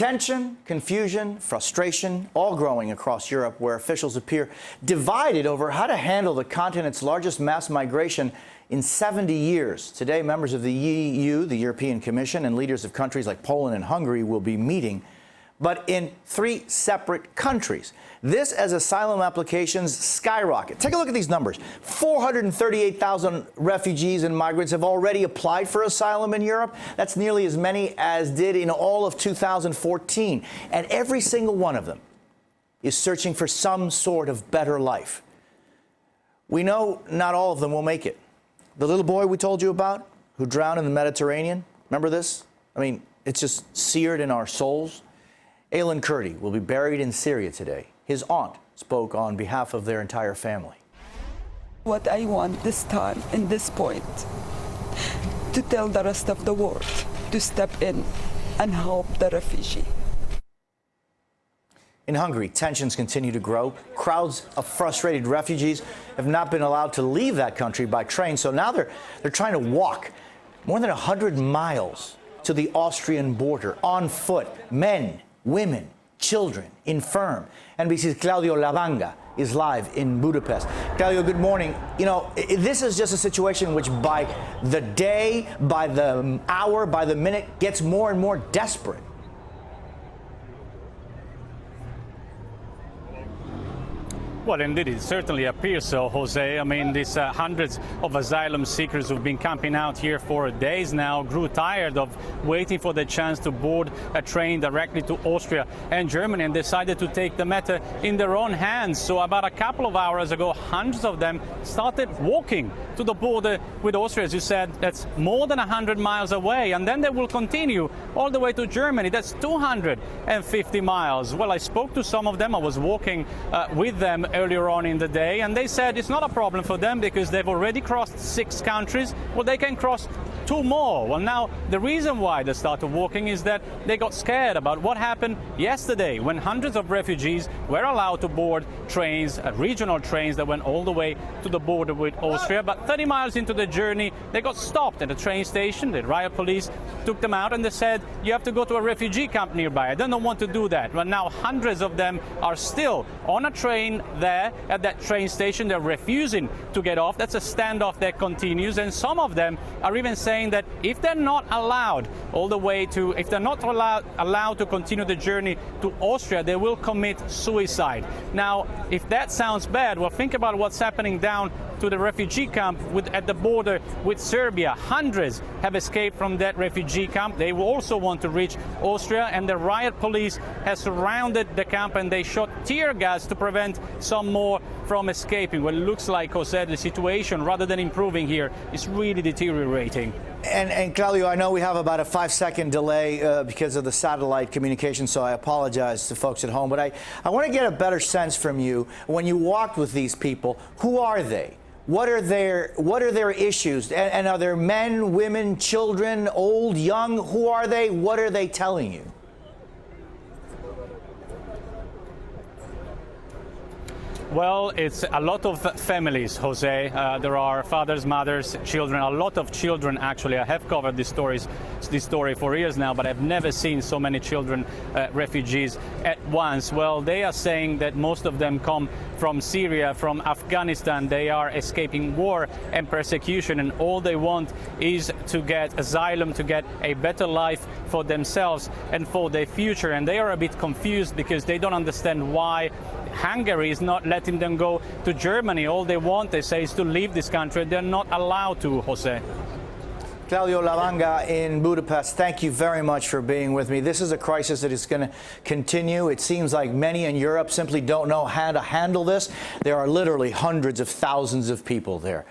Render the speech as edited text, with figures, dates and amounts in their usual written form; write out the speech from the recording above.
Tension, confusion, frustration, all growing across Europe, where officials appear divided over how to handle the continent's largest mass migration in 70 years. Today, members of the EU, the European Commission, and leaders of countries like Poland and Hungary will be meeting, but in 3 separate countries. This as asylum applications skyrocket. Take a look at these numbers. 438,000 refugees and migrants have already applied for asylum in Europe. That's nearly as many as did in all of 2014. And every single one of them is searching for some sort of better life. We know not all of them will make it. The little boy we told you about who drowned in the Mediterranean, remember this? I mean, it's just seared in our souls. Aylan Kurdi will be buried in Syria today. His aunt spoke on behalf of their entire family. What I want this time, in this point, to tell the rest of the world to step in and help the refugee. In Hungary, tensions continue to grow. Crowds of frustrated refugees have not been allowed to leave that country by train, so now they're trying to walk more than 100 miles to the Austrian border on foot. Men, women, children, infirm. NBC's Claudio Lavanga is live in Budapest. Claudio, good morning. You know, this is just a situation which by the day, by the hour, by the minute gets more and more desperate. Well, indeed, it certainly appears so, Jose. I mean, these hundreds of asylum seekers who've been camping out here for days now grew tired of waiting for the chance to board a train directly to Austria and Germany and decided to take the matter in their own hands. So about a couple of hours ago, hundreds of them started walking to the border with Austria. As you said, that's more than 100 miles away. And then they will continue all the way to Germany. That's 250 miles. Well, I spoke to some of them. I was walking with them earlier on in the day, and they said it's not a problem for them because they've already crossed 6 countries. Well, they can cross 2 more. Well, now, the reason why they started walking is that they got scared about what happened yesterday when hundreds of refugees were allowed to board trains, regional trains that went all the way to the border with Austria. But 30 miles into the journey, they got stopped at a train station. The riot police took them out and they said, you have to go to a refugee camp nearby. I don't want to do that. But now hundreds of them are still on a train there at that train station. They're refusing to get off. That's a standoff that continues. And some of them are even saying that if they're not allowed all the way to, if they're not allowed to continue the journey to Austria, they will commit suicide. Now, if that sounds bad, well, think about what's happening down to the refugee camp at the border with Serbia. Hundreds have escaped from that refugee camp. They will also want to reach Austria, and the riot police has surrounded the camp and they shot tear gas to prevent some more from escaping. Well, it looks like, Jose, the situation, rather than improving here, is really deteriorating. And Claudio, I know we have about a 5-second delay because of the satellite communication, so I apologize to folks at home. But I want to get a better sense from you. When you walked with these people, who are they? What are their issues? And are there men, women, children, old, young? Who are they? What are they telling you? Well, it's a lot of families, Jose. There are fathers, mothers, children, a lot of children, actually. I have covered this story for years now, but I've never seen so many children, refugees at once. Well, they are saying that most of them come from Syria, from Afghanistan. They are escaping war and persecution, and all they want is to get asylum, to get a better life for themselves and for their future. And they are a bit confused because they don't understand why Hungary is not letting them go to Germany. All they want, they say, is to leave this country. They're not allowed to, Jose. Claudio Lavanga in Budapest, thank you very much for being with me. This is a crisis that is going to continue. It seems like many in Europe simply don't know how to handle this. There are literally hundreds of thousands of people there.